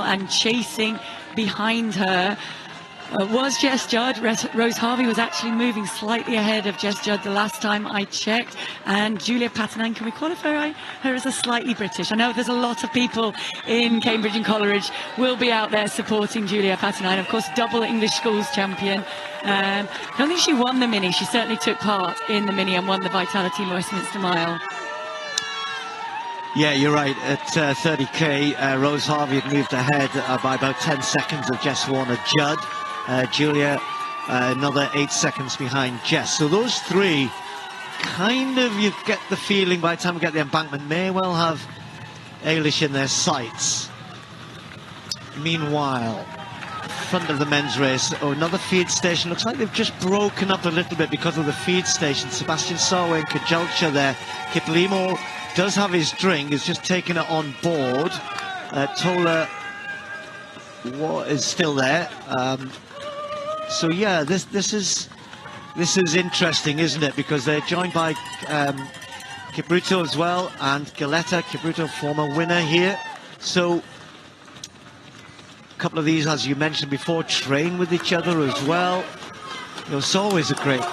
and chasing behind her was Jess Judd. Rose Harvey was actually moving slightly ahead of Jess Judd the last time I checked. And Julia Patternine, can we qualify her as a slightly British? I know there's a lot of people in Cambridge and Coleridge will be out there supporting Julia Patternine. Of course, double English schools champion. I don't think she won the Mini. She certainly took part in the Mini and won the Vitality Westminster Mile. Yeah, you're right. At 30k, Rose Harvey had moved ahead by about 10 seconds of Jess Warner-Judd. Julia, another 8 seconds behind Jess. So those three, kind of, you get the feeling by the time we get the embankment, may well have Eilish in their sights. Meanwhile, front of the men's race, another feed station. Looks like they've just broken up a little bit because of the feed station. Sebastian Sarwe and Kajalcha there. Kiplimo does have his drink, is just taking it on board. Tola is still there. So yeah, this is interesting, isn't it? Because they're joined by Kipruto as well, and Galetta. Kipruto, former winner here. So a couple of these, as you mentioned before, train with each other as well. You know, it's always a great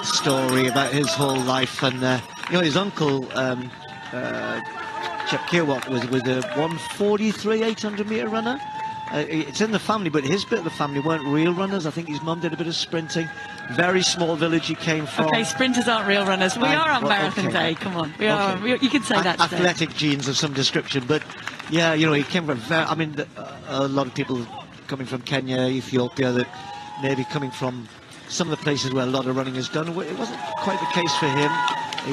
story about his whole life. And you know, his uncle Chep Kirwat was a 143 800-meter runner. It's in the family, but his bit of the family weren't real runners. I think his mum did a bit of sprinting. Very small village he came from. Okay, sprinters aren't real runners. We are on Marathon Day. Come on, we are. You can say that. Athletic genes of some description, but yeah, you know, he came from. I mean, a lot of people coming from Kenya, Ethiopia, that maybe coming from some of the places where a lot of running is done. It wasn't quite the case for him.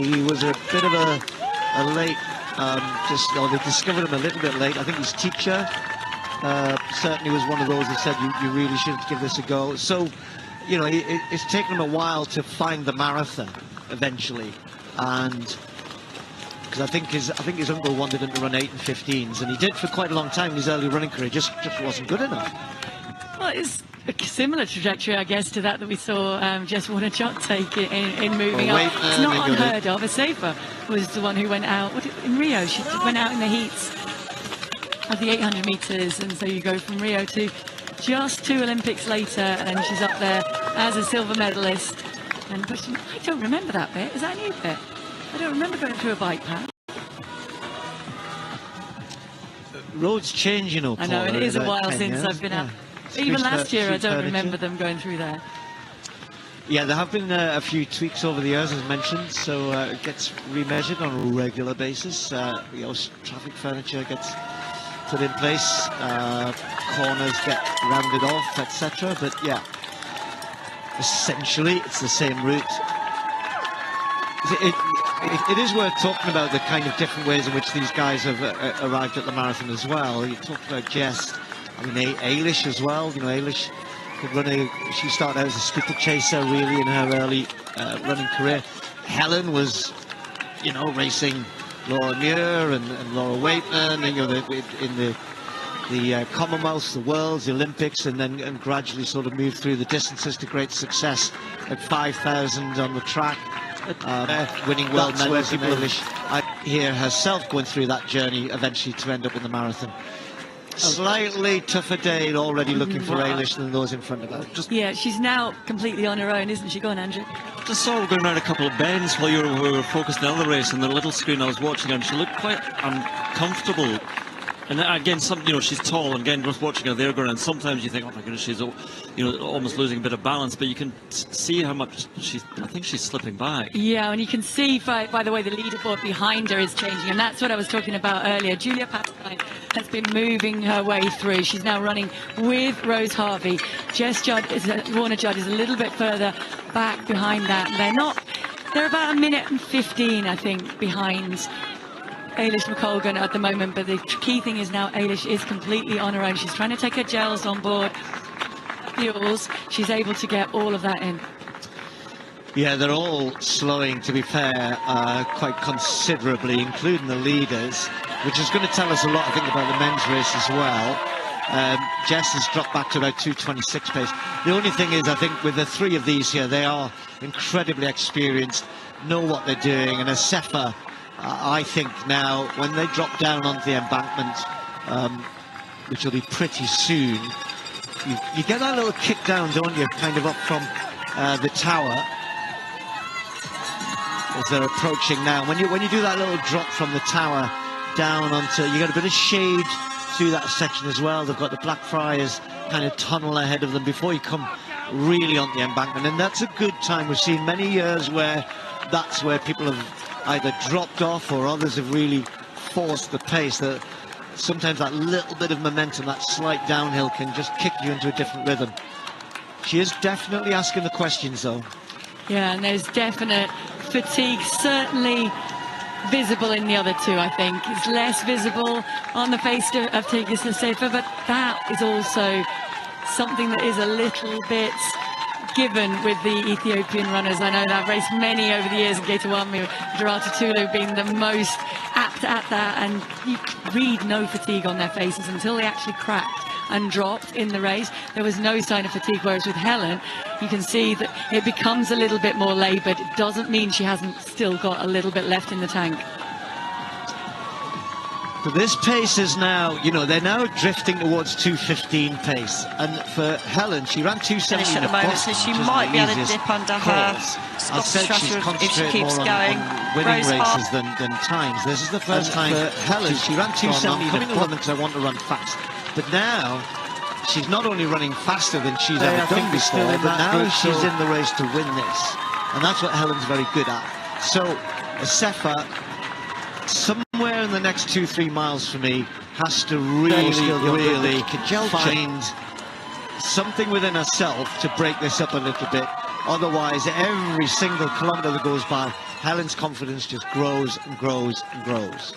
He was a bit of a late. They discovered him a little bit late. I think his teacher. Certainly was one of those that said you really should give this a go. So, you know, it's taken him a while to find the marathon eventually, and because I think his uncle wanted him to run 8 and 15s, and he did for quite a long time in his early running career. Just wasn't good enough. Well, it's a similar trajectory, I guess, to that we saw Jess Warner-Judd take in moving up. It's not unheard of. Asafa was the one who went out in Rio. She went out in the heats of the 800 meters, and so you go from Rio to just 2 Olympics later, and she's up there as a silver medalist. And I don't remember that bit. Is that a new bit? I don't remember going through a bike path. Roads change, you know. I know, it is a while since I've been out. Even last year, I don't remember them going through there. Yeah, there have been a few tweaks over the years, as mentioned, so it gets remeasured on a regular basis. Traffic furniture gets put in place, corners get rounded off, etc. But yeah, essentially it's the same route. It is worth talking about the kind of different ways in which these guys have arrived at the marathon as well. You talked about Jess, I mean Eilish as well. You know, Eilish could run she started out as a steeple-chaser really in her early running career. Helen was, you know, racing Laura Muir and Laura Waitman, and, you know, in the Commonwealths, the Worlds, the Olympics, and then gradually sort of moved through the distances to great success at 5,000 on the track, winning world medals. I hear herself going through that journey eventually to end up in the marathon. Slightly tougher day already looking for Eilish than those in front of her. Yeah, she's now completely on her own, isn't she? Go on, Andrew. Just saw her going around a couple of bends while we were focused on the other race, and the little screen I was watching her, and she looked quite uncomfortable. And again, she's tall, and again, just watching her there going around, sometimes you think, oh my goodness, she's, almost losing a bit of balance, but you can see how much I think she's slipping back. Yeah, and you can see by the way the leaderboard behind her is changing, and that's what I was talking about earlier. Julia Patternine has been moving her way through. She's now running with Rose Harvey. Jess Warner-Judd is a little bit further back behind that. They're about 1 minute and 15, I think, behind Eilish McColgan at the moment, but the key thing is now Eilish is completely on her own. She's trying to take her gels on board, fuels. She's able to get all of that in. Yeah, they're all slowing, to be fair, quite considerably, including the leaders, which is going to tell us a lot, I think, about the men's race as well. Jess has dropped back to about 2:26 pace. The only thing is, I think, with the three of these here, they are incredibly experienced, know what they're doing, and Asafa, I think now, when they drop down onto the embankment, which will be pretty soon. You get that little kick down, don't you, kind of up from the tower as they're approaching now. When you do that little drop from the tower down onto, you get a bit of shade through that section as well. They've got the Blackfriars kind of tunnel ahead of them before you come really on the embankment, and that's a good time. We've seen many years where that's where people have either dropped off or others have really forced the pace. That sometimes that little bit of momentum, that slight downhill, can just kick you into a different rhythm. She is definitely asking the questions though. Yeah, and there's definite fatigue, certainly visible in the other two. I think it's less visible on the face of Tigris Sefer, but that is also something that is a little bit given with the Ethiopian runners. I know that I've raced many over the years, and Gaitawami, Durata Tulu being the most apt at that, and you read no fatigue on their faces until they actually cracked and dropped in the race. There was no sign of fatigue, whereas with Helen, you can see that it becomes a little bit more laboured. It doesn't mean she hasn't still got a little bit left in the tank. So this pace is now, you know, they're now drifting towards 2:15 pace, and for Helen, she ran 2:70 at the moment, so she might be able to dip under her Scottish Shuttle if she keeps going. on winning races than times. This is the first time for Helen. She ran 2:70 coming along because I want to run fast. But now, she's not only running faster than she's ever done before, but now she's in the race to win this. And that's what Helen's very good at. So, Sefer, somewhere in the next 2-3 miles for me, has to really find something within herself to break this up a little bit. Otherwise, every single kilometre that goes by, Helen's confidence just grows and grows and grows.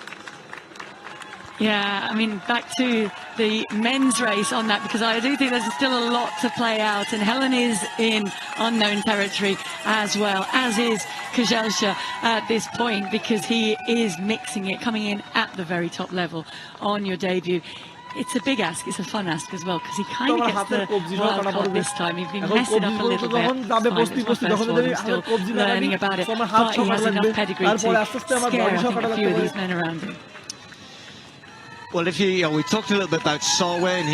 Yeah, I mean, back to the men's race on that, because I do think there's still a lot to play out, and Helen is in unknown territory as well, as is Kjellsja at this point, because he is mixing it, coming in at the very top level on your debut. It's a big ask, it's a fun ask as well, because he kind of gets the wild card this time. He's been messing up a little bit. It's fine, it's my first one, I'm still learning about it, but he has enough pedigree to scare, I think, a few of these men around him. Well, we talked a little bit about Solway, and